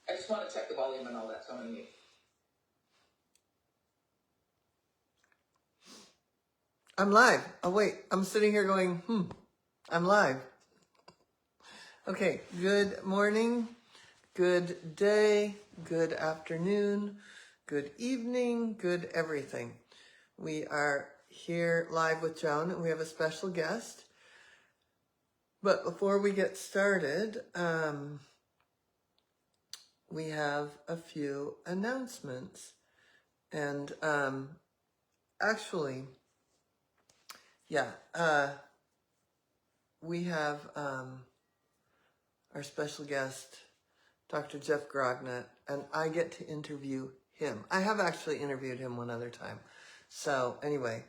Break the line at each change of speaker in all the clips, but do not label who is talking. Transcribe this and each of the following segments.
I just want to check the volume and all that, so I'm going to mute.
I'm live. Oh, wait. I'm sitting here going, I'm live. Okay. Good morning, good day, good afternoon, good evening, good everything. We are here live with Joan, and we have a special guest. But before we get started, we have a few announcements. And actually, we have our special guest, Dr. Jeff Grognet, and I get to interview him. I have actually interviewed him one other time. So anyway,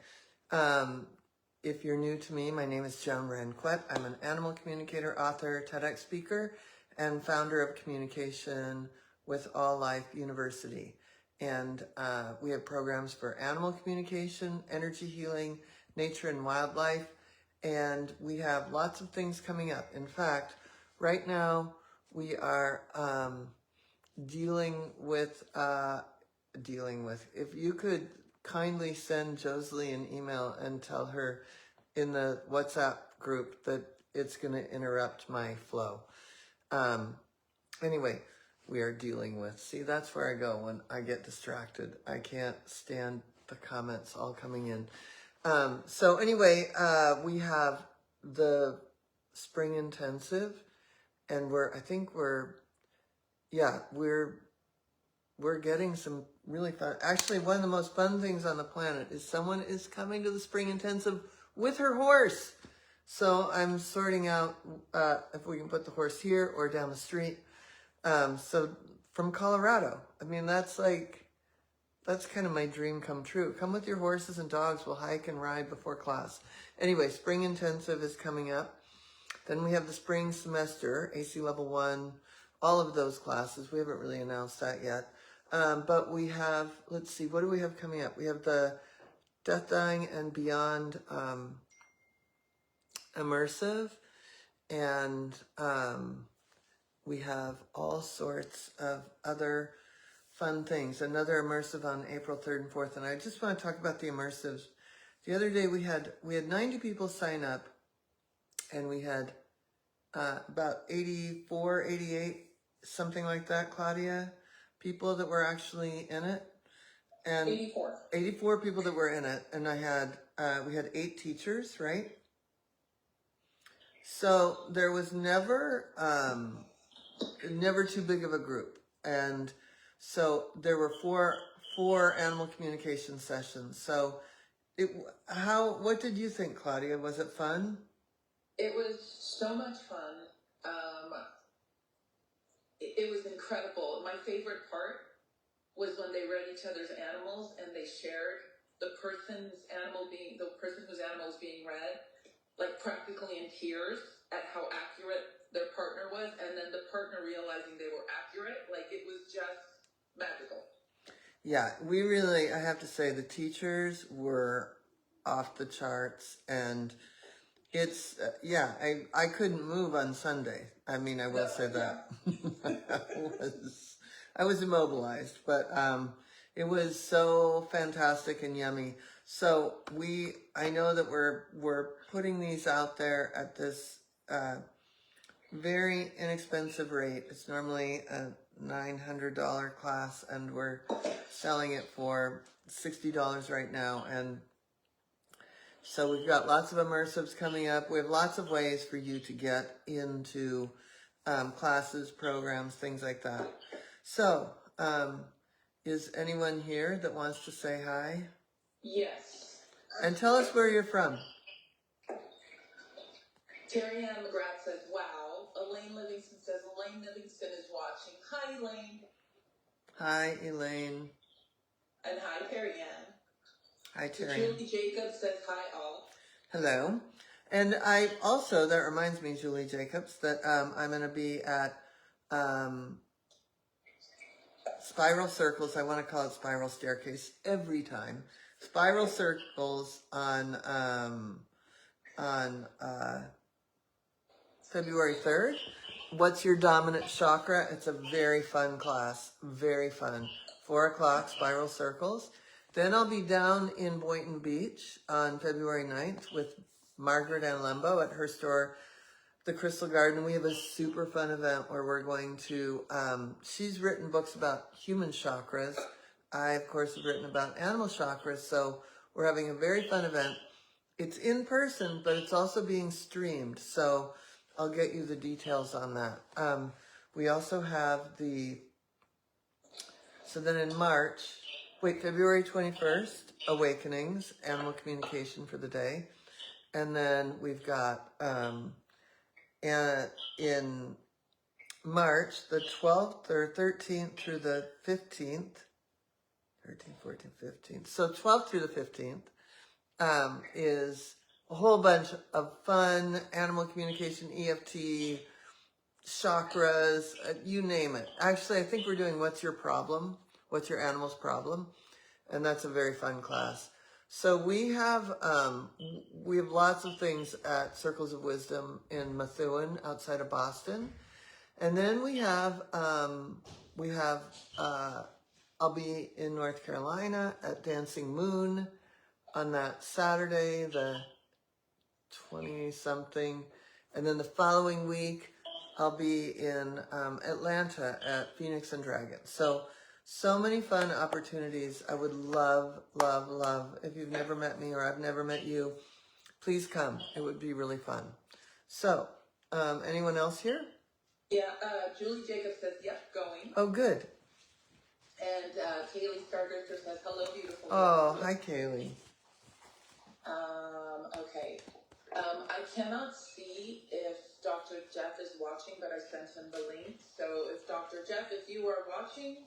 if you're new to me, my name is Joan Ranquet. I'm an animal communicator, author, TEDx speaker, and founder of Communication with All Life University. And we have programs for animal communication, energy healing, nature and wildlife, and we have lots of things coming up. In fact, right now we are dealing with, if you could kindly send Josie an email and tell her in the WhatsApp group that it's going to interrupt my flow. Anyway, we are dealing with, see, that's where I go when I get distracted. I can't stand the comments all coming in. So anyway, we have the spring intensive, and we're getting some really fun. Actually, one of the most fun things on the planet is someone is coming to the spring intensive with her horse. So I'm sorting out if we can put the horse here or down the street. So from Colorado, I mean, that's kind of my dream come true. Come with your horses and dogs. We'll hike and ride before class. Anyway, spring intensive is coming up. Then we have the spring semester, AC Level 1, all of those classes. We haven't really announced that yet. But we have, let's see, what do we have coming up? We have the Death, Dying, and Beyond immersive. And we have all sorts of other fun things. Another immersive on April 3rd and 4th. And I just want to talk about the immersives. The other day we had 90 people sign up, and we had about 84, 88, something like that, Claudia, people that were actually in it. And 84 people that were in it. And we had 8 teachers, right? So there was never too big of a group. And so there were four animal communication sessions. So what did you think, Claudia? Was it fun?
It was so much fun. It was incredible. My favorite part was when they read each other's animals and they shared the person whose animal was being read, like practically in tears at how accurate their partner was, and then the partner realizing they were accurate. Like, it was just magical.
Yeah, I have to say, the teachers were off the charts, and it's, I couldn't move on Sunday. I mean, I will say that. I was immobilized, but it was so fantastic and yummy. So I know that we're putting these out there at this very inexpensive rate. It's normally a $900 class, and we're selling it for $60 right now. And so we've got lots of immersives coming up. We have lots of ways for you to get into classes, programs, things like that. So, is anyone here that wants to say hi?
Yes.
And tell us where you're from.
Terry Ann McGrath says, wow. Elaine Livingston says, Elaine Livingston is watching. Hi, Elaine.
Hi, Elaine.
And hi, Terry Ann.
Hi, Terry.
Julie Jacobs says, hi, all.
Hello. And that reminds me, Julie Jacobs, that I'm going to be at Spiral Circles. I want to call it Spiral Staircase every time. Spiral Circles on February 3rd. What's your dominant chakra? It's a very fun class. Very fun. 4 o'clock, spiral circles. Then I'll be down in Boynton Beach on February 9th with Margaret Ann Lembo at her store, The Crystal Garden. We have a super fun event where we're going to, she's written books about human chakras. I, of course, have written about animal chakras. So we're having a very fun event. It's in person, but it's also being streamed. So I'll get you the details on that. We also have so then in March, February 21st, Awakenings, Animal Communication for the Day. And then we've got, in March, the 12th or 13th through the 15th, 13th, 14th, 15th. So 12th through the 15th is a whole bunch of fun, animal communication, EFT, chakras, you name it. Actually, I think we're doing What's Your Problem? What's Your Animal's Problem? And that's a very fun class. So we have lots of things at Circles of Wisdom in Methuen outside of Boston. And then we have I'll be in North Carolina at Dancing Moon on that Saturday, the 20-something. And then the following week, I'll be in Atlanta at Phoenix and Dragon. So many fun opportunities. I would love, love, love. If you've never met me or I've never met you, please come. It would be really fun. So, anyone else here?
Yeah, Julie Jacobs says, yep, going.
Oh, good.
And Kaylee Stargurter says, hello, beautiful.
Oh, hi, Kaylee.
Okay. I cannot see if Dr. Jeff is watching, but I sent him the link. So if Dr. Jeff, if you are watching,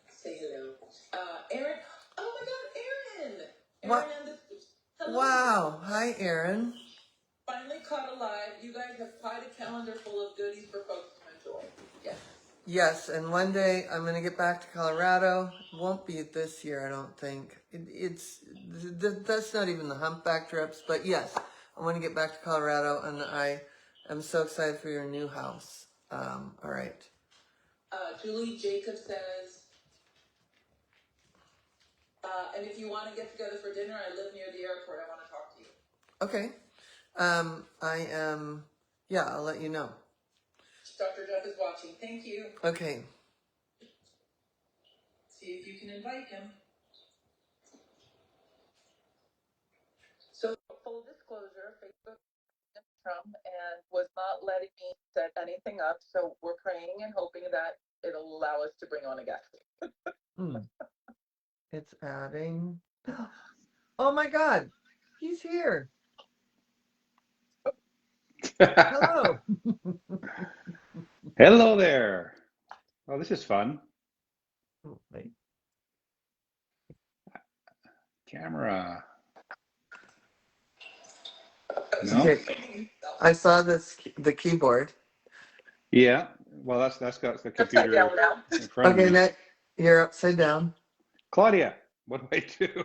say hello. Erin. Oh my God, Erin.
What?
Hello.
Wow. Hi, Erin.
Finally caught alive. You guys have quite a calendar full of goodies for folks to enjoy. Yes.
Yes, and one day I'm going to get back to Colorado. Won't be this year, I don't think. That's not even the humpback trips, but yes, I want to get back to Colorado, and I am so excited for your new house. All right.
Julie Jacob says, and if you want to get together for dinner, I live near the airport. I want to talk to you.
Okay. I'll let you know.
Dr. Jeff is watching. Thank you.
Okay.
See if you can invite him. So, full disclosure, Facebook Trump and was not letting me set anything up. So we're praying and hoping that it'll allow us to bring on a guest.
It's adding. Oh my God, he's here. Hello.
Hello there. Oh, this is fun.
Wait.
Camera.
No? Okay. I saw the keyboard.
Yeah. Well, that's got the computer in front of me.
Okay, you're upside down.
Claudia, what do I do?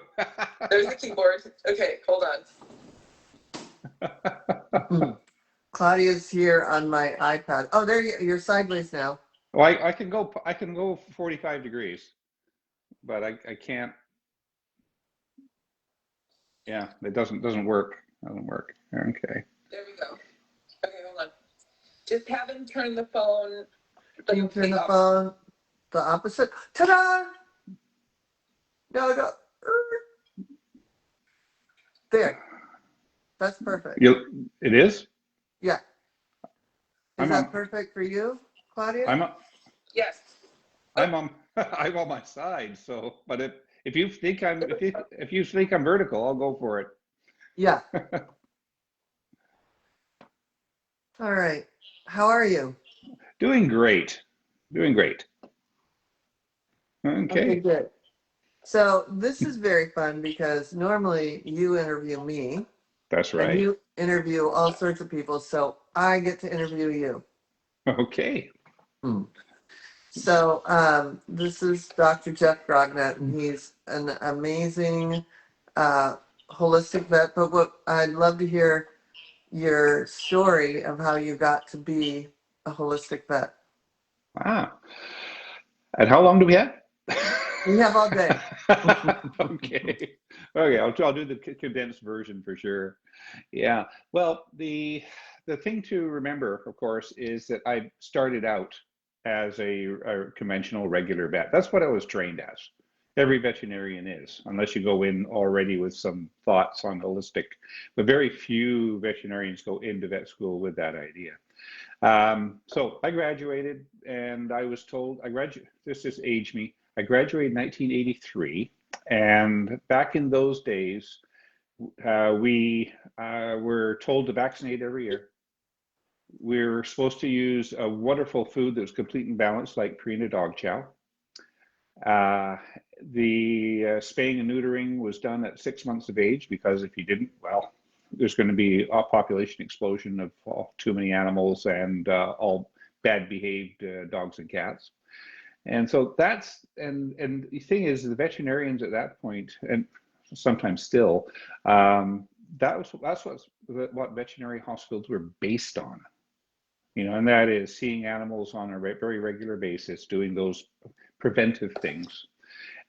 There's the keyboard. Okay, hold on.
Claudia's here on my iPad. Oh, there you're sideways now.
Oh, I can go 45 degrees, but I can't. Yeah, it doesn't work. Doesn't work. Okay.
There we go. Okay, hold on. Just have him turn the phone.
Can you turn the phone the opposite? Ta-da! No. There. That's perfect.
It is?
Yeah. Is that perfect for you, Claudia?
Yes.
I'm on my side. So, but if you think I'm vertical, I'll go for it.
Yeah. All right. How are you?
Doing great. Okay,
good. So this is very fun because normally you interview me.
That's right.
And you interview all sorts of people, so I get to interview you.
Okay.
So this is Dr. Jeff Grognet, and he's an amazing holistic vet. But what I'd love to hear your story of how you got to be a holistic vet.
Wow. And how long do we have?
We have all day.
Okay. Okay, I'll do the condensed version for sure. Yeah. Well, the thing to remember, of course, is that I started out as a conventional regular vet. That's what I was trained as. Every veterinarian is, unless you go in already with some thoughts on holistic. But very few veterinarians go into vet school with that idea. So I graduated, and I was told this just aged me. I graduated in 1983, and back in those days, we were told to vaccinate every year. We were supposed to use a wonderful food that was complete and balanced, like Purina dog chow. The spaying and neutering was done at 6 months of age, because if you didn't, well, there's going to be a population explosion of too many animals and all bad behaved dogs and cats. And so and the thing is, the veterinarians at that point, and sometimes still, that's what veterinary hospitals were based on. And that is seeing animals on a very regular basis, doing those preventive things.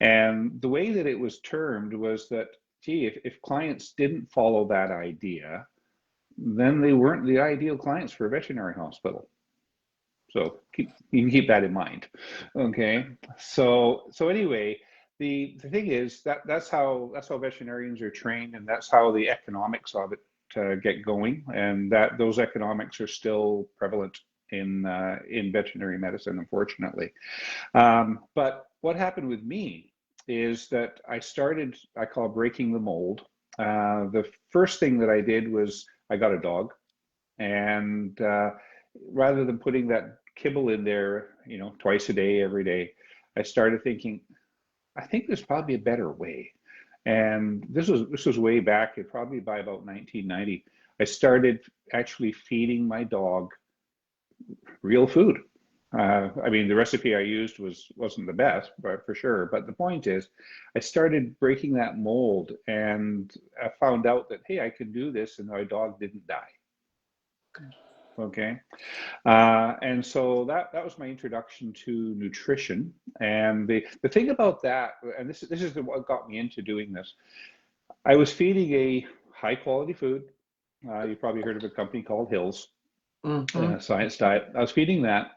And the way that it was termed was that, gee, if clients didn't follow that idea, then they weren't the ideal clients for a veterinary hospital. So you can keep that in mind. Okay. So anyway, the thing is that's how veterinarians are trained, and that's how the economics of it get going, and that those economics are still prevalent in veterinary medicine, unfortunately. But what happened with me is that I call breaking the mold. The first thing that I did was I got a dog, and rather than putting that kibble in there, twice a day, every day, I started thinking, I think there's probably a better way. And this was way back, probably by about 1990. I started actually feeding my dog real food. I mean, the recipe I used wasn't the best, but for sure. But the point is, I started breaking that mold, and I found out that, hey, I could do this, and my dog didn't die. Okay. And so that was my introduction to nutrition. And the thing about that, and this is what got me into doing this, I was feeding a high quality food. You probably heard of a company called Hills, Science Diet. I was feeding that.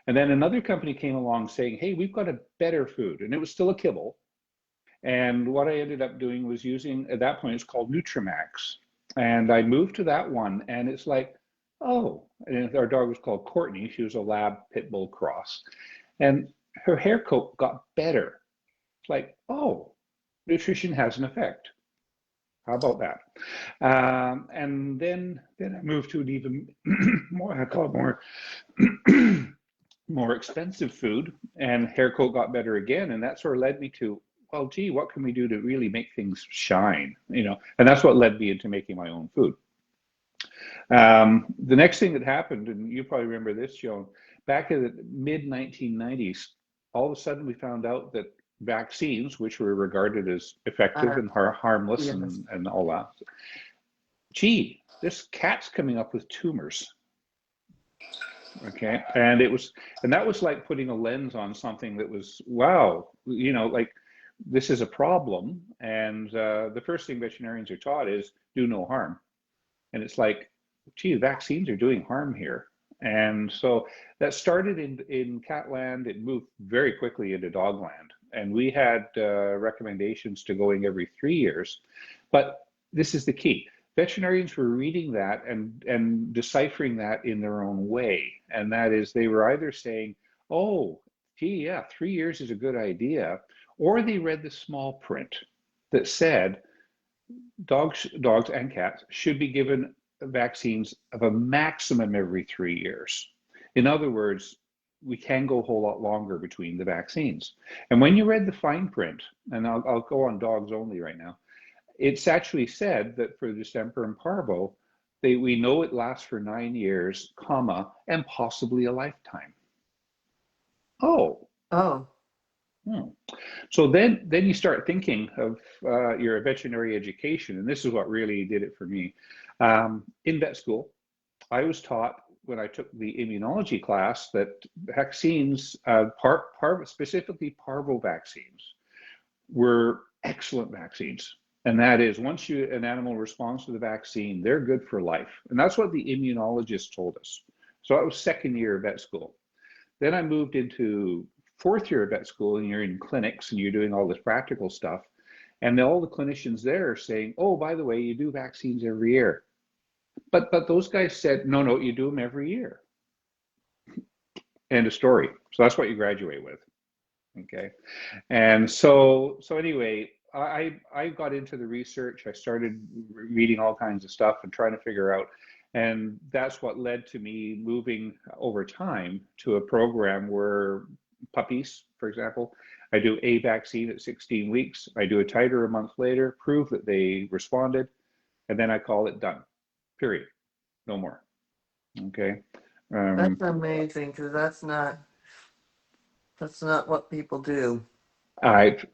And then another company came along saying, hey, we've got a better food. And it was still a kibble. And what I ended up doing was using, at that point, it's called Nutramax. And I moved to that one, and it's like, oh, and our dog was called Courtney. She was a lab pit bull cross. And her hair coat got better. It's like, oh, nutrition has an effect. How about that? And then I moved to an even more, I call it more, more expensive food, and hair coat got better again. And that sort of led me to, well, gee, what can we do to really make things shine? And that's what led me into making my own food. The next thing that happened, and you probably remember this, Joan, back in the mid-1990s, all of a sudden we found out that vaccines, which were regarded as effective and harmless, yes, and all that, gee, this cat's coming up with tumors. Okay, and that was like putting a lens on something that was, wow, like, this is a problem. And the first thing veterinarians are taught is do no harm. And it's like, gee, vaccines are doing harm here. And so that started in catland. It moved very quickly into dogland. And we had recommendations to going every 3 years. But this is the key. Veterinarians were reading that and deciphering that in their own way. And that is, they were either saying, oh, gee, yeah, 3 years is a good idea. Or they read the small print that said dogs and cats should be given vaccines of a maximum every 3 years. In other words, we can go a whole lot longer between the vaccines. And when you read the fine print, and I'll go on dogs only right now, it's actually said that for distemper and parvo, we know it lasts for 9 years, comma, and possibly a lifetime. Oh. So then you start thinking of your veterinary education, and this is what really did it for me. In vet school, I was taught when I took the immunology class that vaccines, specifically parvo vaccines, were excellent vaccines. And that is, once an animal responds to the vaccine, they're good for life. And that's what the immunologist told us. So I was second year of vet school. Then I moved into fourth year of vet school, and you're in clinics and you're doing all this practical stuff. And all the clinicians there are saying, oh, by the way, you do vaccines every year. But those guys said, no, you do them every year. End of story. So that's what you graduate with. Okay. And so anyway, I got into the research. I started reading all kinds of stuff and trying to figure out, and that's what led to me moving over time to a program where puppies, for example, I do a vaccine at 16 weeks. I do a titer a month later, prove that they responded, and then I call it done. Period. No more. Okay.
That's amazing, because that's not what people do.
And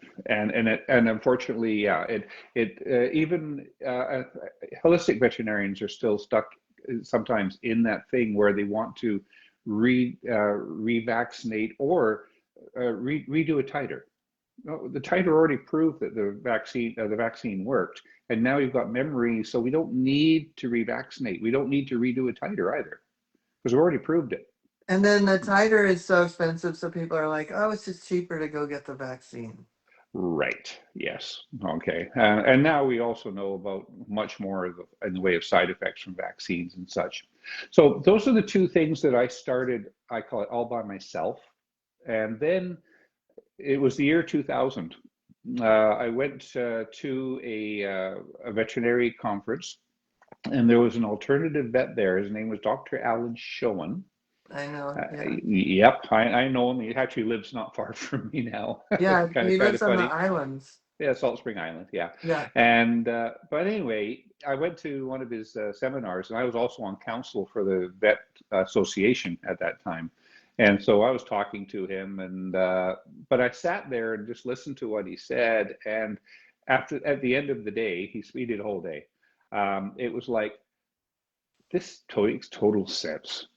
unfortunately, yeah, even holistic veterinarians are still stuck sometimes in that thing where they want to revaccinate or redo a titer. No, the titer already proved that the vaccine worked, and now you've got memory, so we don't need to revaccinate. We don't need to redo a titer either, because we already proved it.
And then the titer is so expensive, so people are like, oh, it's just cheaper to go get the vaccine.
Right. Yes. Okay. And now we also know about much more in the way of side effects from vaccines and such. So those are the two things that I started, I call it all by myself. And then it was the year 2000. I went to a veterinary conference, and there was an alternative vet there. His name was Dr. Alan Schoen.
I know. Yeah.
Yep, I know him. He actually lives not far from me now.
Yeah,
kind
he
of
lives on
funny.
the islands.
Yeah, Salt Spring Island. Yeah.
Yeah.
And but anyway, I went to one of his seminars, and I was also on council for the vet association at that time. And so I was talking to him, and but I sat there and just listened to what he said. And at the end of the day, he did a whole day. It was like, this makes total sense.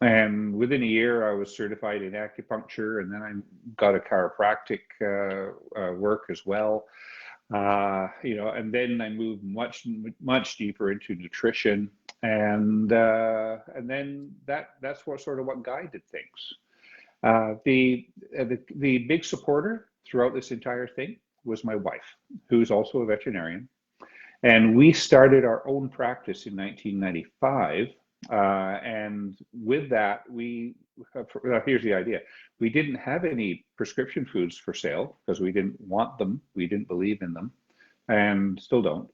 And within a year, I was certified in acupuncture, and then I got a chiropractic work as well. And then I moved much deeper into nutrition, and then that's what guided things. The big supporter throughout this entire thing was my wife, who's also a veterinarian, and we started our own practice in 1995. And with that, here's the idea. We didn't have any prescription foods for sale because we didn't want them. We didn't believe in them, and still don't.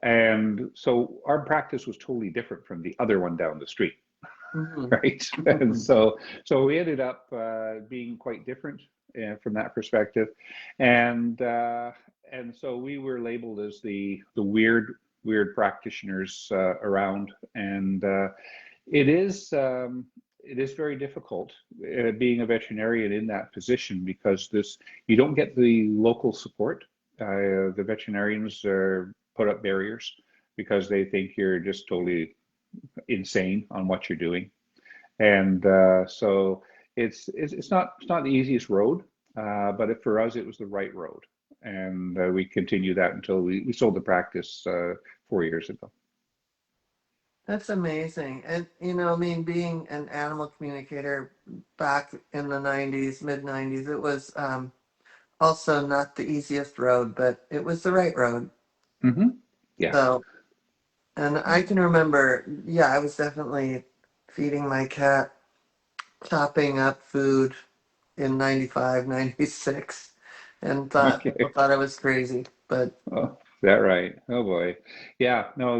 And so our practice was totally different from the other one down the street, right? And so we ended up being quite different from that perspective. And so we were labeled as the weird practitioners around, and it is very difficult being a veterinarian in that position, because you don't get the local support. The veterinarians put up barriers because they think you're just totally insane on what you're doing, and so it's not the easiest road, but for us it was the right road. And we continued that until we sold the practice 4 years ago.
That's amazing. And, being an animal communicator back in the 90s, mid-90s, it was also not the easiest road, but it was the right road.
Mm-hmm. Yeah.
So, and I can remember, I was definitely feeding my cat, chopping up food in 95, 96. And people thought I was crazy, but
is that right? Oh boy, yeah. No,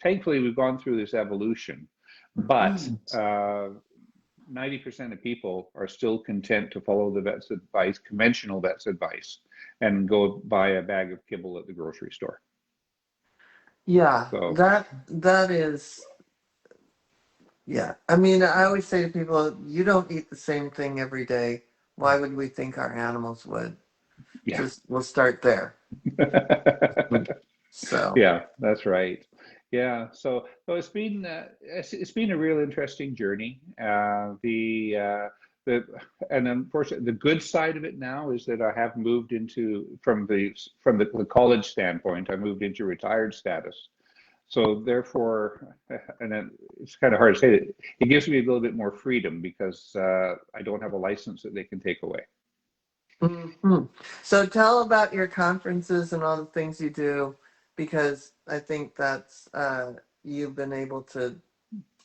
thankfully we've gone through this evolution, but 90% of people are still content to follow the vet's advice, conventional vet's advice, and go buy a bag of kibble at the grocery store.
Yeah, so that is. Yeah, I mean, I always say to people, you don't eat the same thing every day. Why would we think our animals would?
Yeah.
We'll start there. So,
Yeah, that's right. Yeah, so it's been a real interesting journey. The and unfortunately, the good side of it now is that I have moved into the college standpoint. I moved into retired status. So therefore, and then it's kind of hard to say that it gives me a little bit more freedom because I don't have a license that they can take away.
so tell about your conferences and all the things you do, because I think that's you've been able to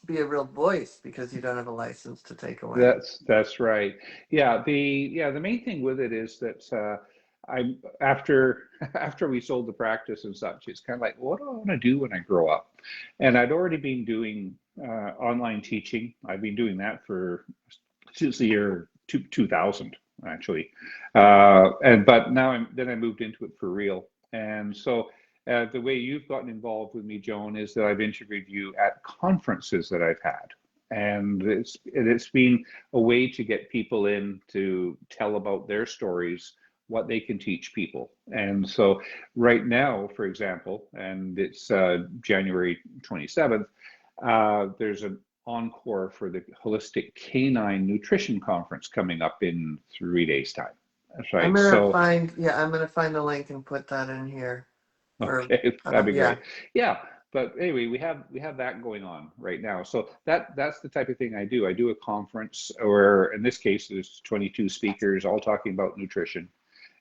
be a real voice because you don't have a license to take away.
That's right. The main thing with it is that I after after we sold the practice and such, it's kind of like, what do I want to do when I grow up? And I'd already been doing online teaching. I've been doing that for since the year 2000 actually, and but now I moved into it for real, and so. The way you've gotten involved with me, Joan, is that I've interviewed you at conferences that I've had, and it's been a way to get people in to tell about their stories, what they can teach people. And so right now, for example, and it's January 27th, there's an encore for the Holistic Canine Nutrition Conference coming up in 3 days' time. That's right. So
I'm gonna find the link and put that in here for
okay, that'd be
yeah.
great. Yeah, but anyway, we have that going on right now. So that's the type of thing I do. I do a conference, or in this case, there's 22 speakers all talking about nutrition,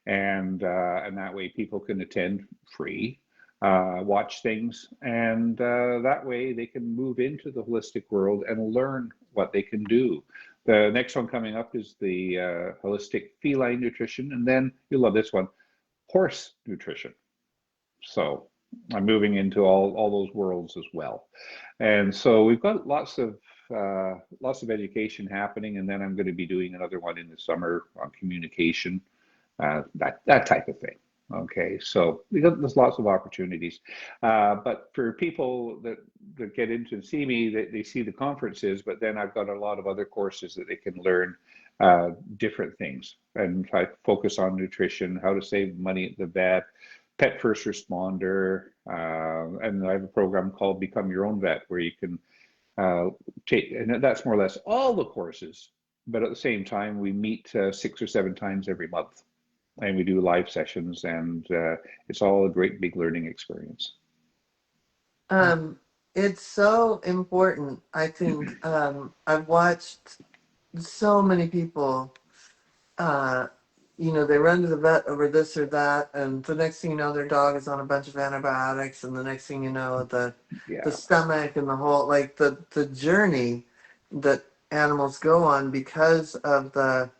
and that way people can attend free, watch things, and that way they can move into the holistic world and learn what they can do. The next one coming up is the holistic feline nutrition, and then you'll love this one, horse nutrition. So I'm moving into all those worlds as well. And so we've got lots of education happening, and then I'm going to be doing another one in the summer on communication, that type of thing. Okay, so there's lots of opportunities, but for people that get into and see me, they see the conferences, but then I've got a lot of other courses that they can learn different things, and I focus on nutrition, how to save money at the vet, pet first responder, and I have a program called Become Your Own Vet, where you can take, and that's more or less all the courses, but at the same time, we meet 6 or 7 times every month, and we do live sessions, and it's all a great big learning experience.
It's so important. I think I've watched so many people, uh, they run to the vet over this or that, and the next thing you know, their dog is on a bunch of antibiotics, and the next thing you know, the
Yeah.
stomach and the whole, like the journey that animals go on because of the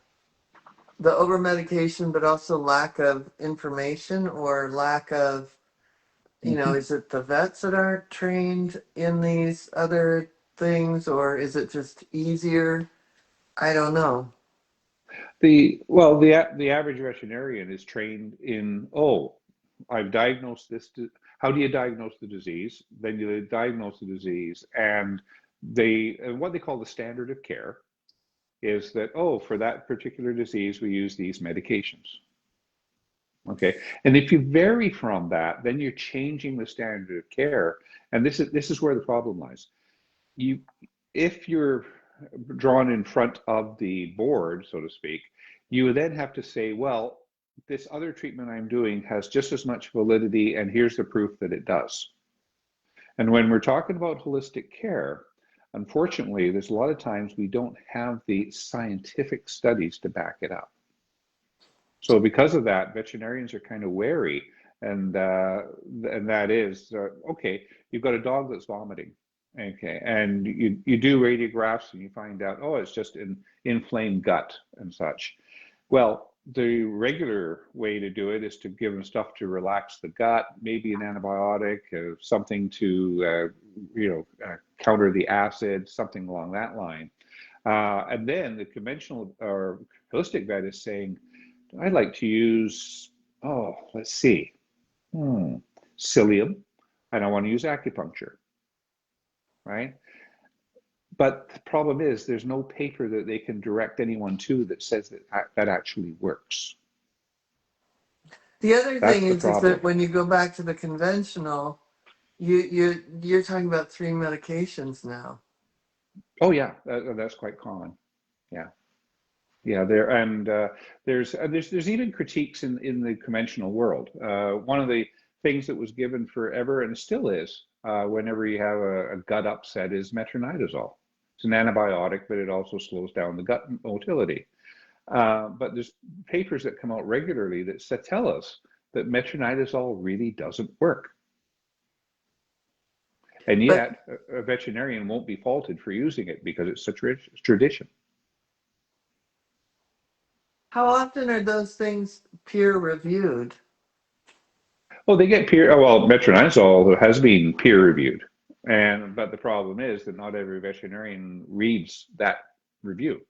over medication, but also lack of information or lack of,
Mhm.
is it the vets that aren't trained in these other things, or is it just easier? I don't know.
The average veterinarian is trained in, oh, I've diagnosed this. How do you diagnose the disease? Then you diagnose the disease, and what they call the standard of care is that, oh, for that particular disease, we use these medications. Okay, and if you vary from that, then you're changing the standard of care, and this is where the problem lies. You, if you're drawn in front of the board, so to speak, you would then have to say, well, this other treatment I'm doing has just as much validity, and here's the proof that it does. And when we're talking about holistic care, unfortunately, there's a lot of times we don't have the scientific studies to back it up. So because of that, veterinarians are kind of wary, and that is okay. You've got a dog that's vomiting, okay, and you do radiographs and you find out, oh, it's just an inflamed gut and such. Well, the regular way to do it is to give them stuff to relax the gut, maybe an antibiotic, something to counter the acid, something along that line. And then the conventional or holistic vet is saying, I'd like to use, oh, let's see, psyllium, and I want to use acupuncture, right? But the problem is there's no paper that they can direct anyone to that says that that actually works.
The other
That's
thing
the
is that
problem.
when you go back to the conventional, you're talking about 3 medications now.
Oh yeah, that's quite common. Yeah. Yeah, there and there's even critiques in the conventional world. One of the things that was given forever and still is whenever you have a gut upset is metronidazole. It's an antibiotic, but it also slows down the gut motility. But there's papers that come out regularly that tell us that metronidazole really doesn't work, and
But
yet a veterinarian won't be faulted for using it because it's such a tradition.
how often are those things peer reviewed?
Well, they get well, metronidazole has been peer reviewed, and but the problem is that not every veterinarian reads that review.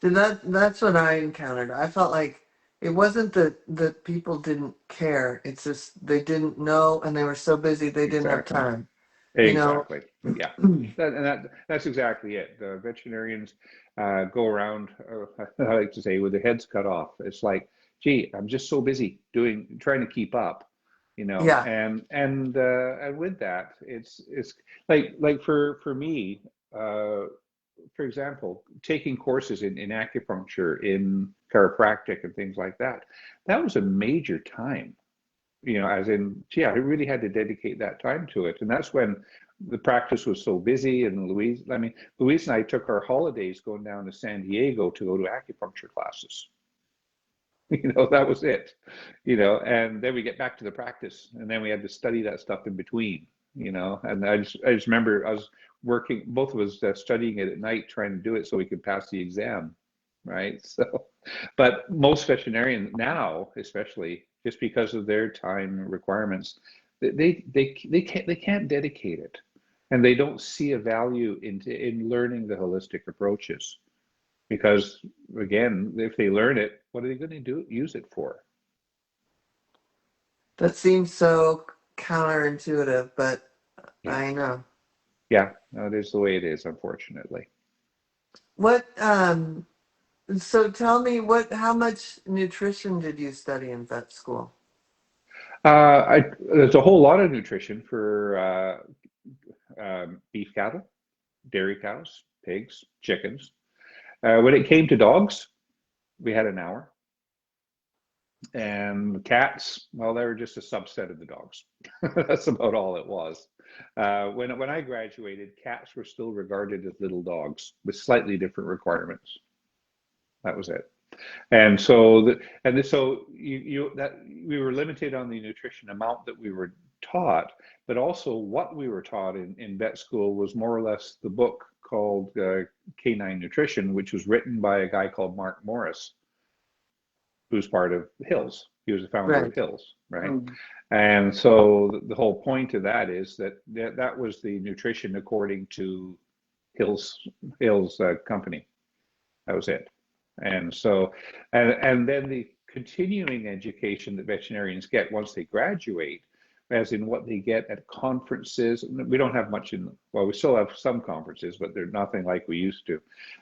So that's what I encountered. I felt like it wasn't that people didn't care. It's just they didn't know and they were so busy they didn't have
Exactly.
time. You know,
Exactly. Yeah. That's exactly it. The veterinarians go around, I like to say, with their heads cut off. It's like, gee, I'm just so busy trying to keep up,
yeah.
and with that, it's like for me, for example, taking courses in acupuncture, in chiropractic, and things like that, that was a major time, as in, gee, I really had to dedicate that time to it. And that's when the practice was so busy. And Louise and I took our holidays going down to San Diego to go to acupuncture classes. That was it, and then we get back to the practice and then we had to study that stuff in between, and I just remember I was working, both of us studying it at night, trying to do it so we could pass the exam, right? So, but most veterinarians now, especially just because of their time requirements, they can't dedicate it, and they don't see a value in learning the holistic approaches. Because again, if they learn it, what are they going to use it for?
That seems so counterintuitive, but
Yeah,
I know.
yeah, no, it is the way it is, unfortunately.
What so tell me how much nutrition did you study in vet school?
There's a whole lot of nutrition for beef cattle, dairy cows, pigs, chickens. When it came to dogs, we had an hour. And cats, well, they were just a subset of the dogs. That's about all it was. When I graduated, cats were still regarded as little dogs with slightly different requirements. That was it. And so so we were limited on the nutrition amount that we were taught, but also what we were taught in vet school was more or less the book called Canine Nutrition, which was written by a guy called Mark Morris, who's part of Hills. He was the founder of
Right.
Hills, right?
Mm.
And so the whole point of that is that was the nutrition according to Hills company. That was it. And so, and then the continuing education that veterinarians get once they graduate, as in what they get at conferences. We don't have much well, we still have some conferences, but they're nothing like we used to.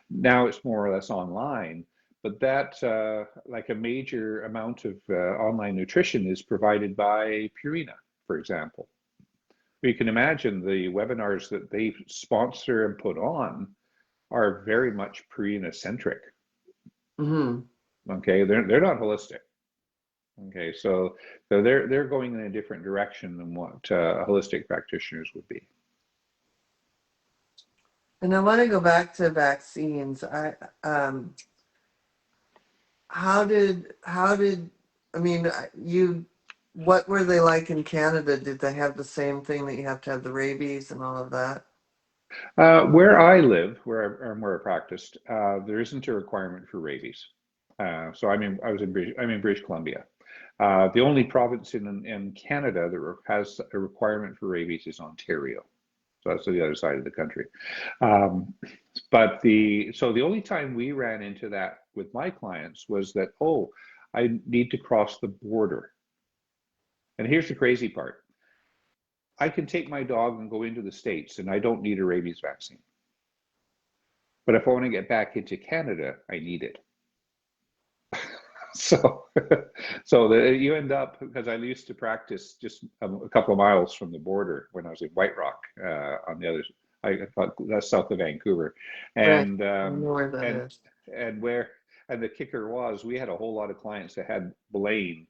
Now it's more or less online, but that, like a major amount of online nutrition is provided by Purina, for example. You can imagine the webinars that they sponsor and put on are very much Purina centric.
Hmm.
Okay, they're not holistic. Okay, so they're going in a different direction than what holistic practitioners would be.
And I want to go back to vaccines. How did I mean you what were they like in Canada? Did they have the same thing that you have to have the rabies and all of that?
Where I live, where I practiced, there isn't a requirement for rabies. So I'm in British Columbia. The only province in Canada that has a requirement for rabies is Ontario. So that's the other side of the country. Um, but the only time we ran into that with my clients was that, oh, I need to cross the border. And here's the crazy part. I can take my dog and go into the States and I don't need a rabies vaccine. But if I want to get back into Canada, I need it. So, you end up, because I used to practice just a couple of miles from the border when I was in White Rock, on the other, I thought that's south of Vancouver,
Right.
and
I know where that
and
is.
and where, and the kicker was we had a whole lot of clients that had Blaine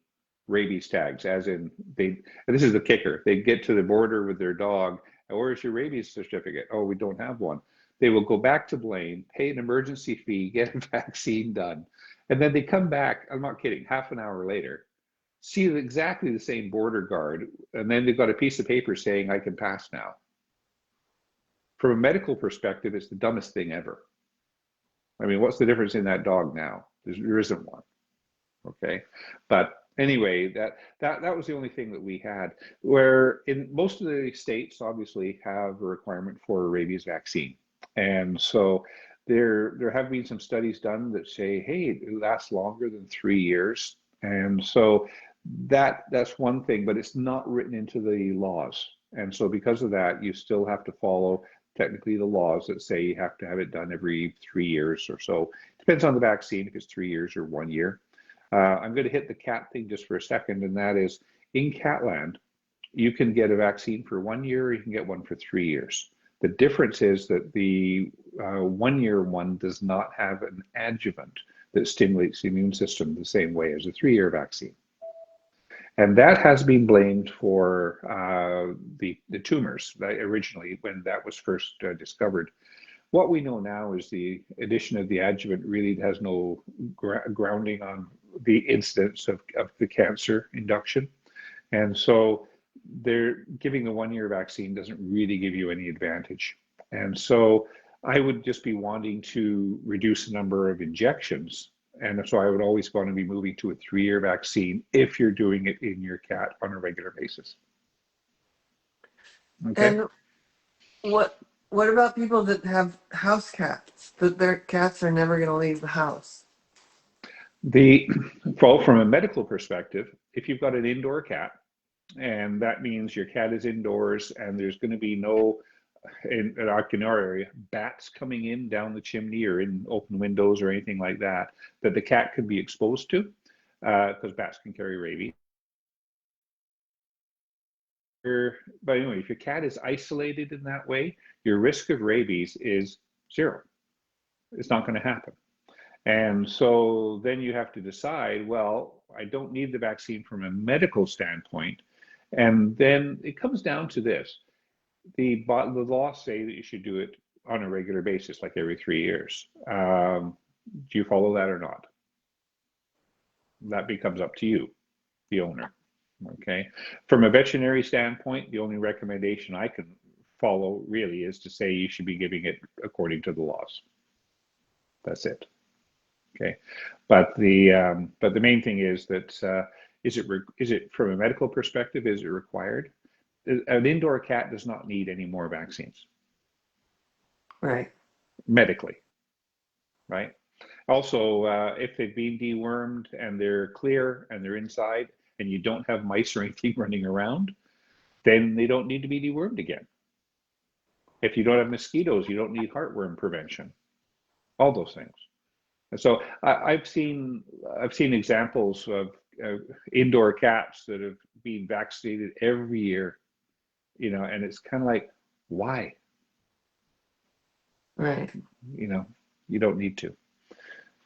rabies tags, as in and this is the kicker, they get to the border with their dog, where's your rabies certificate? Oh, we don't have one. They will go back to Blaine, pay an emergency fee, get a vaccine done, and then they come back, I'm not kidding, half an hour later, see exactly the same border guard, and then they've got a piece of paper saying, I can pass now. From a medical perspective, it's the dumbest thing ever. I mean, what's the difference in that dog now? There isn't one. Okay. But anyway, that was the only thing that we had. Where in most of the states obviously have a requirement for a rabies vaccine. And so there have been some studies done that say, hey, it lasts longer than 3 years. And so that's one thing, but it's not written into the laws. And so because of that, you still have to follow technically the laws that say you have to have it done every 3 years or so. Depends on the vaccine, if it's 3 years or 1 year. I'm going to hit the cat thing just for a second, and that is in Catland, you can get a vaccine for 1 year, or you can get one for 3 years. The difference is that the 1 year one does not have an adjuvant that stimulates the immune system the same way as a 3 year vaccine. And that has been blamed for the tumors, right, originally when that was first discovered. What we know now is the addition of the adjuvant really has no grounding on the incidence of the cancer induction. And so they're giving the 1 year vaccine doesn't really give you any advantage. And so I would just be wanting to reduce the number of injections. And so I would always want to be moving to a 3 year vaccine if you're doing it in your cat on a regular basis. Okay.
And what about people that have house cats, that their cats are never going to leave the house?
Well, from a medical perspective, if you've got an indoor cat, and that means your cat is indoors and there's going to be no, in our area, bats coming in down the chimney or in open windows or anything like that the cat could be exposed to, because bats can carry rabies. But anyway, if your cat is isolated in that way, your risk of rabies is zero. It's not going to happen. And so then you have to decide, well, I don't need the vaccine from a medical standpoint. And then it comes down to this. The laws say that you should do it on a regular basis, like every 3 years. Do you follow that or not? That becomes up to you, the owner. Okay. From a veterinary standpoint, the only recommendation I can follow really is to say you should be giving it according to the laws. That's it. Okay. But the main thing is that is it from a medical perspective, is it required? An indoor cat does not need any more vaccines.
Right.
Medically. Right. Also, if they've been dewormed and they're clear and they're inside and you don't have mice or anything running around, then they don't need to be dewormed again. If you don't have mosquitoes, you don't need heartworm prevention. All those things. And so I've seen examples of indoor cats that have been vaccinated every year, and it's kind of like, why?
Right.
You don't need to.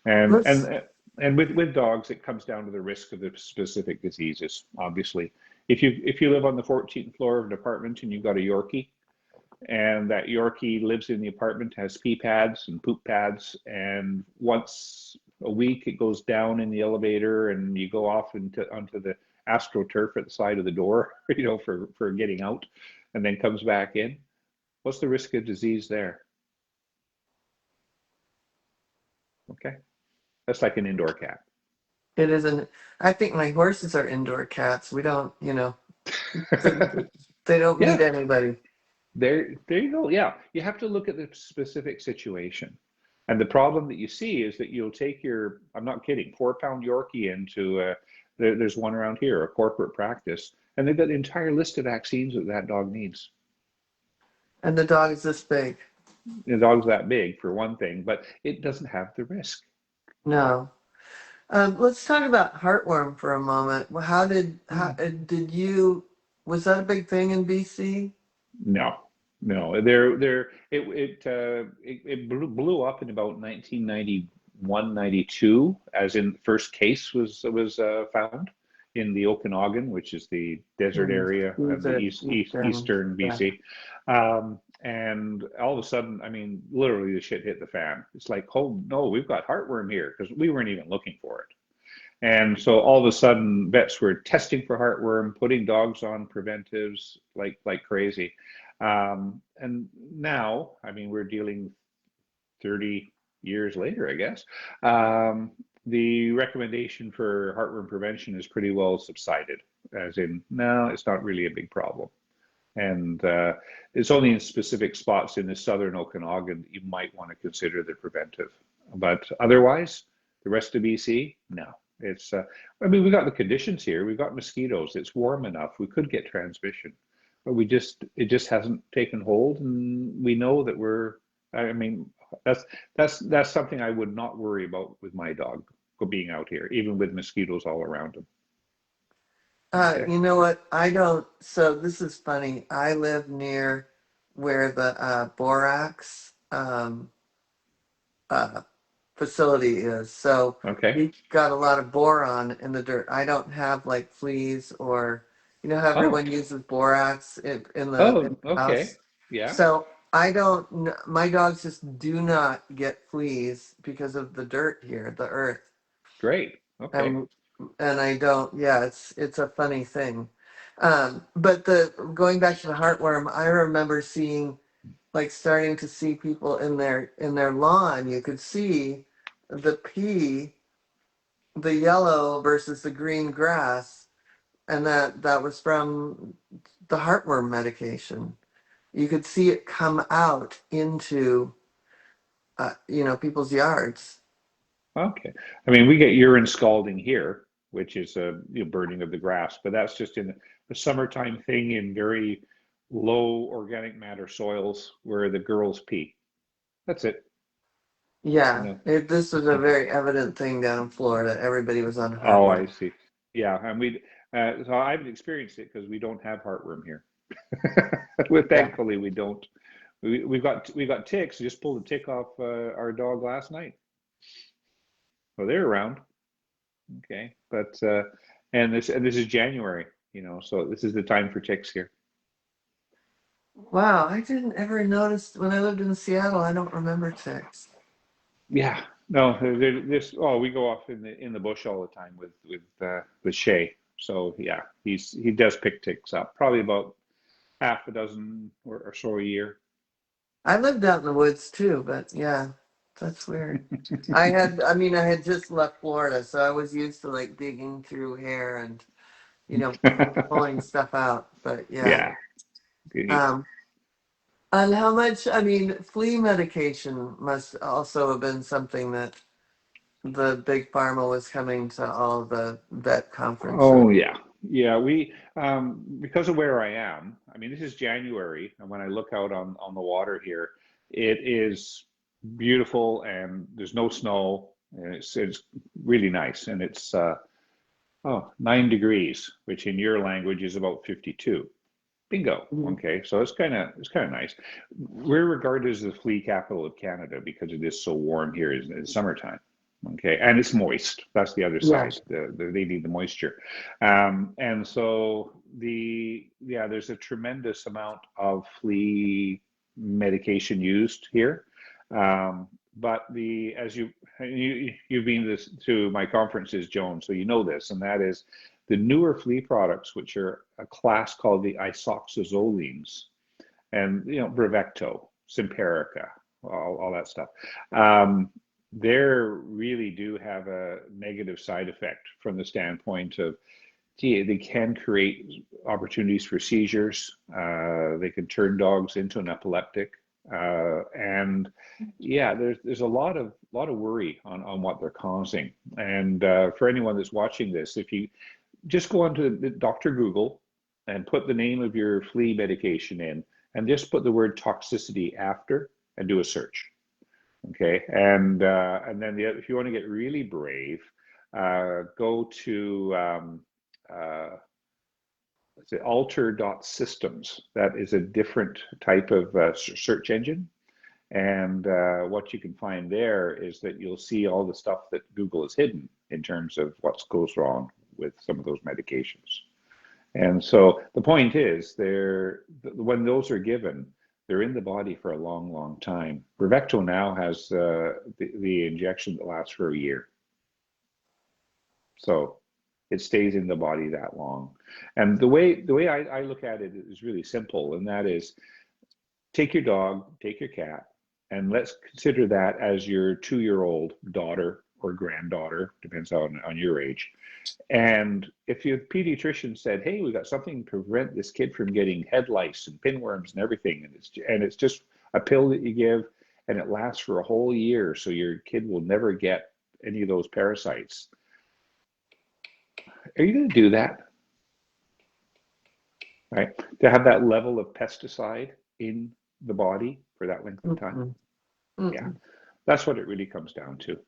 And with dogs, it comes down to the risk of the specific diseases. Obviously, if you live on the 14th floor of an apartment and you've got a Yorkie, and that Yorkie lives in the apartment, has pee pads and poop pads, and once a week it goes down in the elevator and you go off onto the astroturf at the side of the door, for getting out, and then comes back in. What's the risk of disease there? Okay, that's like an indoor cat.
It isn't. I think my horses are indoor cats. We don't, they don't
Yeah.
need anybody.
There you go. Yeah, you have to look at the specific situation. And the problem that you see is that you'll take your, I'm not kidding, 4-pound Yorkie into, there's one around here, a corporate practice, and they've got the entire list of vaccines that dog needs.
And the dog is this big.
The dog's that big, for one thing, but it doesn't have the risk.
No. Let's talk about heartworm for a moment. Well, did you, was that a big thing in BC?
No, no. It blew up in about 1991, 92, as in the first case was found in the Okanagan, which is the desert
Mm,
area of the
the Eastern,
eastern
yeah.
BC. And all of a sudden, I mean, literally the shit hit the fan. It's like, oh no, we've got heartworm here because we weren't even looking for it. And so all of a sudden, vets were testing for heartworm, putting dogs on preventives like crazy. And now, I mean, we're dealing 30 years later, I guess. The recommendation for heartworm prevention is pretty well subsided, as in, no, it's not really a big problem. And it's only in specific spots in the southern Okanagan that you might want to consider the preventive. But otherwise, the rest of BC, no. It's, I mean, we got the conditions here. We've got mosquitoes. It's warm enough. We could get transmission, but it just hasn't taken hold. And we know that I mean, that's something I would not worry about with my dog being out here, even with mosquitoes all around him. Okay.
You know what? I don't. So this is funny. I live near where the borax uh, facility is. So
Okay.
we got a lot of boron in the dirt. I don't have like fleas or, you know how
Oh.
everyone uses borax in
Oh.
the
Okay.
house.
Yeah.
So I don't. My dogs just do not get fleas because of the dirt here, the earth.
Great. Okay.
Um, and I don't. Yeah, it's a funny thing. But the going back to the heartworm, I remember seeing like starting to see people in their lawn. You could see the pea, the yellow versus the green grass, and that was from the heartworm medication. You could see it come out into people's yards.
Okay. I mean, we get urine scalding here, which is a burning of the grass, but that's just in the summertime thing in very low organic matter soils where the girls pee. That's it. You
Yeah,
know.
this was a very evident thing down in Florida. Everybody was on
Oh, I
heartworm.
see. Yeah, and so I haven't experienced it because we don't have heartworm here. Well,
Yeah.
thankfully we don't. We got ticks. Just pulled a tick off our dog last night. Well, they're around. Okay, but and this is January, so this is the time for ticks here.
Wow, I didn't ever notice when I lived in Seattle. I don't remember ticks.
Yeah, no, this. Oh, we go off in the bush all the time with Shay. So yeah, he does pick ticks up, probably about half a dozen or so a year.
I lived out in the woods too, but yeah, that's weird. I had just left Florida, so I was used to like digging through hair and, pulling stuff out. But yeah.
Yeah, good neat.
Um, and how much, flea medication must also have been something that the big pharma was coming to all the vet conferences.
Oh yeah, yeah. We because of where I am. I mean, this is January, and when I look out on the water here, it is beautiful, and there's no snow, and it's really nice, and it's 9 degrees, which in your language is about 52. Bingo.
Mhm.
Okay, so it's kind of nice. We're regarded as the flea capital of Canada because it is so warm here in the summertime. Okay, and it's moist. That's the other
Yeah.
side. They need the moisture, and so there's a tremendous amount of flea medication used here. But you've been to my conferences, Joan, so you know this, and that is the newer flea products, which are a class called the isoxazolines, and Brevecto, Simparica, all that stuff. They really do have a negative side effect from the standpoint of, gee, they can create opportunities for seizures. They can turn dogs into an epileptic, and yeah, there's a lot of worry on what they're causing. And for anyone that's watching this, if you just go onto the Dr. Google and put the name of your flea medication in, and just put the word toxicity after and do a search. Okay, and then if you want to get really brave, go to alter.systems. That is a different type of search engine. And what you can find there is that you'll see all the stuff that Google has hidden in terms of what goes wrong with some of those medications. And so the point is, when those are given, they're in the body for a long, long time. Bravecto now has the injection that lasts for a year. So it stays in the body that long. And the way I look at it is really simple, and that is, take your dog, take your cat, and let's consider that as your 2-year-old daughter or granddaughter, depends on your age. And if your pediatrician said, hey, we got something to prevent this kid from getting head lice and pinworms and everything, and it's just a pill that you give, and it lasts for a whole year, so your kid will never get any of those parasites. Are you going to do that? Right? To have that level of pesticide in the body for that length of time? Yeah, that's what it really comes down to.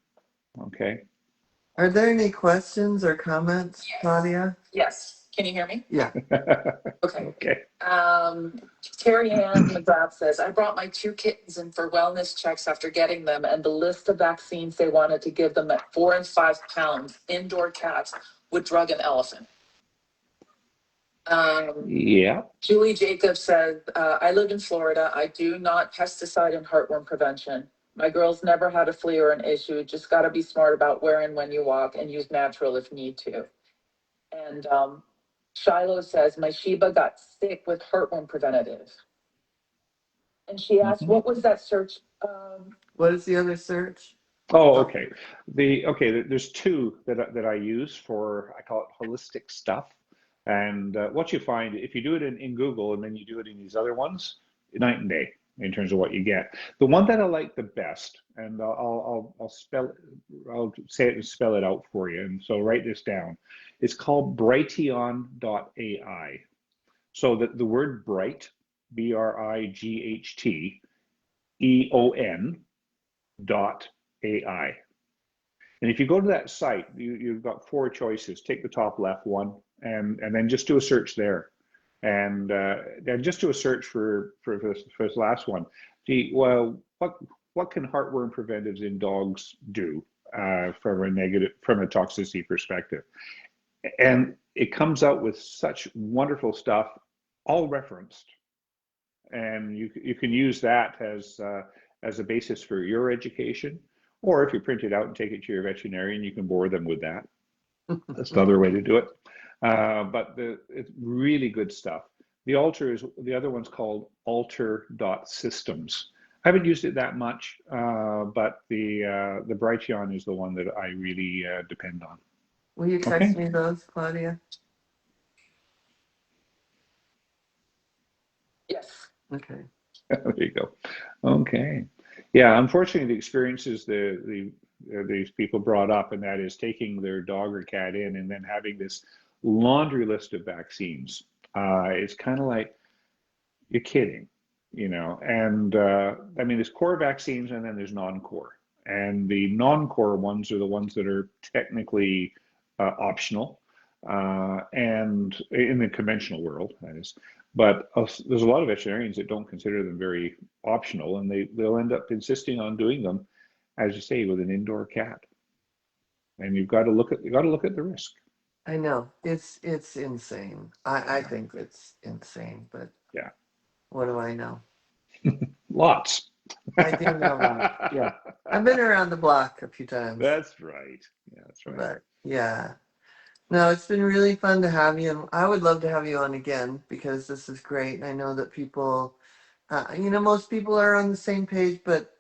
Okay.
Are there any questions or comments, Claudia?
Yes. Can you hear me?
Yeah.
Okay.
Okay.
Terry Ann McGrath says, I brought my 2 kittens in for wellness checks after getting them, and the list of vaccines they wanted to give them at 4 and 5 pounds, indoor cats would drug an elephant.
Yeah.
Julie Jacobs says, I live in Florida. I do not pesticide and heartworm prevention. My girls never had a flea or an issue. Just got to be smart about where and when you walk and use natural if need to. And Shiloh says, my Sheba got sick with heartworm preventative. And she asked, what was that search?
What is the other search?
Oh, okay. There's 2 that I use for, I call it holistic stuff. And what you find, if you do it in Google and then you do it in these other ones, night and day in terms of what you get. The one that I like the best, and I'll say it and spell it out for you. And so write this down. It's called Brighteon.ai. So that the word bright, BRIGHTEON.ai. And if you go to that site, you've got 4 choices. Take the top left one, and then just do a search there, and just do a search for this last one. Well, what can heartworm preventives in dogs do from a toxicity perspective? And it comes out with such wonderful stuff, all referenced, and you can use that as a basis for your education. Or if you print it out and take it to your veterinarian, you can bore them with that. That's another way to do it. But it's really good stuff. The other one's called alter.systems. I haven't used it that much, but the Brighteon is the one that I really depend on.
Will you text me those, Claudia?
Yes.
Okay.
There you go. Okay. Yeah, unfortunately, the experiences these people brought up, and that is taking their dog or cat in and then having this laundry list of vaccines. It's kind of like, you're kidding, And I mean, there's core vaccines and then there's non-core. And the non-core ones are the ones that are technically optional, and in the conventional world, that is. But there's a lot of veterinarians that don't consider them very optional, and they'll end up insisting on doing them, as you say, with an indoor cat. And you've got to look at the risk.
I know it's insane. I think it's insane, but
yeah,
what do I know?
Lots.
I do know that. Yeah, I've been around the block a few times.
That's right. Yeah, that's right.
But yeah. No, it's been really fun to have you, and I would love to have you on again because this is great. I know that people, most people are on the same page, but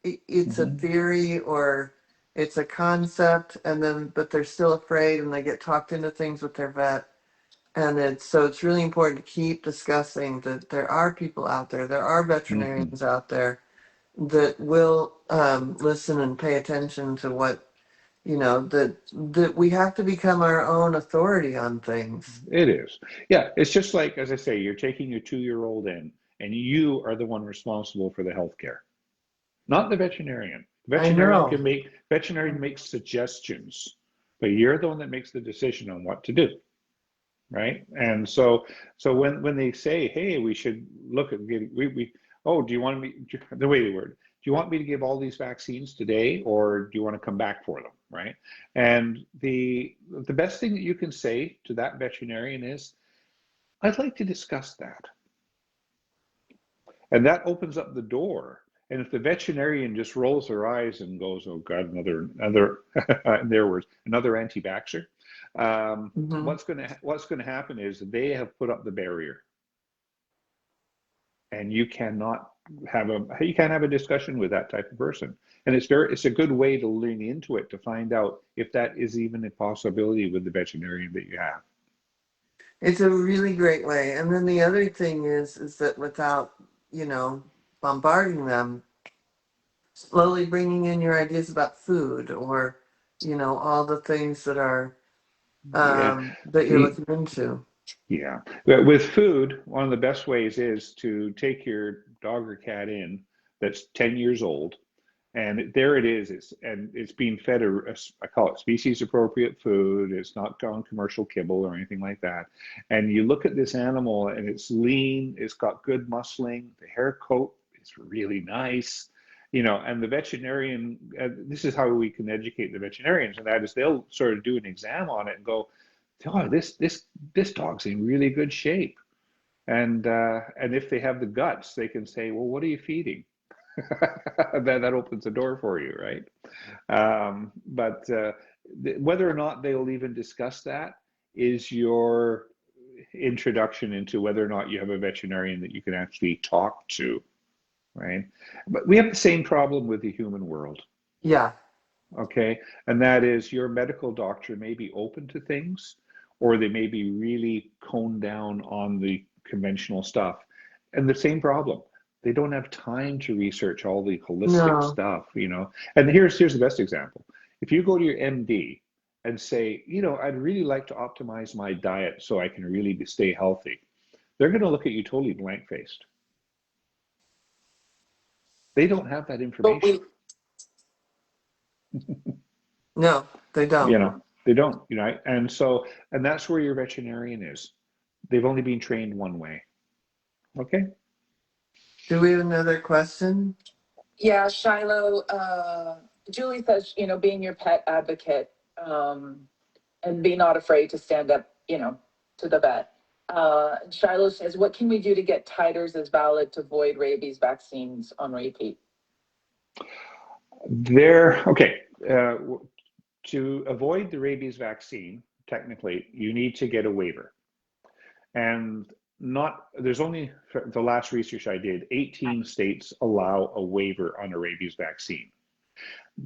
it's a theory or it's a concept, but they're still afraid and they get talked into things with their vet. And it's really important to keep discussing that there are people out there, there are veterinarians out there that will listen and pay attention to what, that we have to become our own authority on things.
It is. Yeah, it's just like, as I say, you're taking your 2-year-old in, and you are the one responsible for the healthcare, not the veterinarian. The
I
veterinarian
know.
can make, veterinarian makes suggestions, but you're the one that makes the decision on what to do, right? And so, when they say, hey, we should look at getting, oh, do you want me, the way they word, do you want me to give all these vaccines today, or do you want to come back for them, right? And the best thing that you can say to that veterinarian is, I'd like to discuss that. And that opens up the door. And if the veterinarian just rolls their eyes and goes, "Oh God, another," in their words, another anti-vaxxer,
Hmm.
what's going to happen is they have put up the barrier, and you can't have a discussion with that type of person. And it's a good way to lean into it to find out if that is even a possibility with the veterinarian that you have.
It's a really great way. And then the other thing is that without, bombarding them, slowly bringing in your ideas about food or, all the things that are
Yeah.
that you're looking into.
Yeah. But with food, one of the best ways is to take your dog or cat in that's 10 years old, and there it is. It's being fed I call it species appropriate food. It's not on commercial kibble or anything like that. And you look at this animal and it's lean, it's got good muscling, the hair coat is really nice. And the veterinarian, this is how we can educate the veterinarians, and that is they'll sort of do an exam on it and go, oh, this dog's in really good shape. And if they have the guts, they can say, well, what are you feeding? that opens the door for you, right? But whether or not they'll even discuss that is your introduction into whether or not you have a veterinarian that you can actually talk to, right? But we have the same problem with the human world.
Yeah.
Okay, and that is your medical doctor may be open to things, or they may be really coned down on the conventional stuff. And the same problem, they don't have time to research all the holistic
No.
stuff. And here's the best example. If you go to your MD and say, I'd really like to optimize my diet so I can really stay healthy, they're going to look at you totally blank-faced. They don't have that
But
information.
we,
No, they don't.
They don't, and that's where your veterinarian is. They've only been trained one way. Okay.
Do we have another question?
yeah, Shiloh, Julie says, being your pet advocate, and be not afraid to stand up, to the vet. Shiloh says, what can we do to get titers as valid to avoid rabies vaccines on repeat?
Okay. To avoid the rabies vaccine, technically, you need to get a waiver. And there's only, the last research I did, 18 states allow a waiver on a rabies vaccine.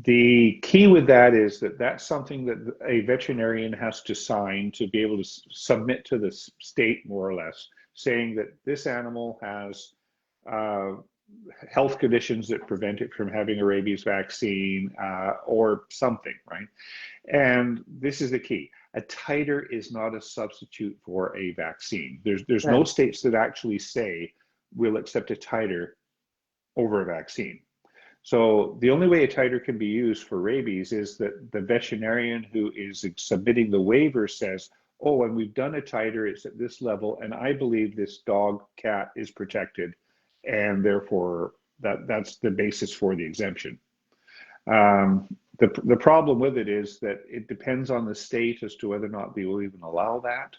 The key with that is that that's something that a veterinarian has to sign to be able to submit to the state, more or less, saying that this animal has health conditions that prevent it from having a rabies vaccine or something, right? And this is the key. A titer is not a substitute for a vaccine. There's no
Okay.
states that actually say we'll accept a titer over a vaccine. So the only way a titer can be used for rabies is that the veterinarian who is submitting the waiver says, oh, and we've done a titer, it's at this level, and I believe this dog, cat is protected, and therefore that's the basis for the exemption. The problem with it is that it depends on the state as to whether or not they will even allow that.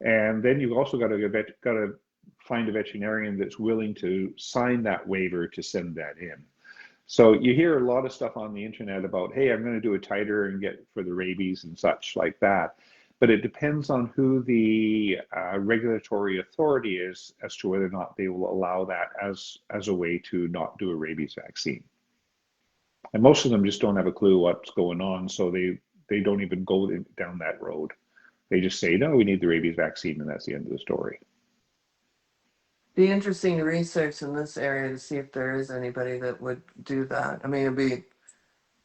And then you've also got to find a veterinarian that's willing to sign that waiver to send that in. So you hear a lot of stuff on the internet about, hey, I'm going to do a titer and get for the rabies and such like that. But it depends on who the regulatory authority is as to whether or not they will allow that as a way to not do a rabies vaccine. And most of them just don't have a clue what's going on, so they don't even go down that road. They just say, no, we need the rabies vaccine, and that's the end of the story.
Be interesting to research in this area to see if there is anybody that would do that. I mean,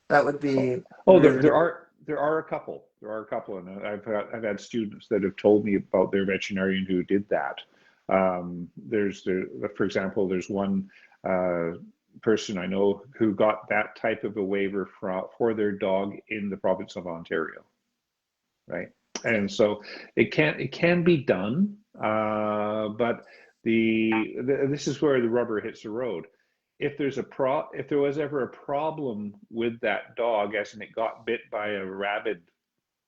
that would be
Oh,
really.
there are a couple. There are a couple, and I've had students that have told me about their veterinarian who did that. For example, there's one person I know who got that type of a waiver for their dog in the province of Ontario, right? And so it can be done, but this is where the rubber hits the road. If there was ever a problem with that dog, as in it got bit by a rabid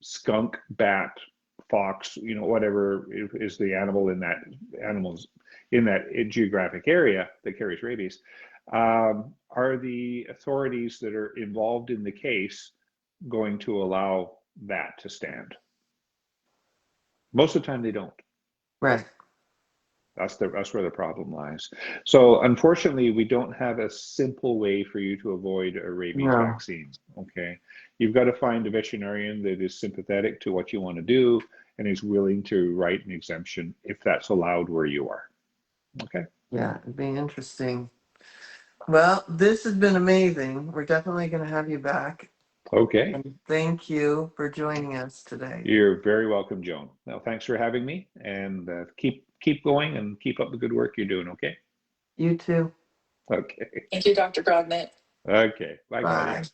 skunk, bat, fox, whatever is the animal in that geographic area that carries rabies, are the authorities that are involved in the case going to allow that to stand? Most of the time they don't.
Right.
That's where the problem lies. So unfortunately, we don't have a simple way for you to avoid a rabies vaccine. Okay, you've got to find a veterinarian that is sympathetic to what you want to do and is willing to write an exemption if that's allowed where you are. Okay.
Yeah, it'd be interesting. Well, this has been amazing. We're definitely going to have you back.
Okay.
And thank you for joining us today.
You're very welcome, Joan. Now, thanks for having me, and keep going and keep up the good work you're doing. Okay.
You too.
Okay.
Thank you, Dr. Grognet.
Okay. Bye,
Bye.
guys.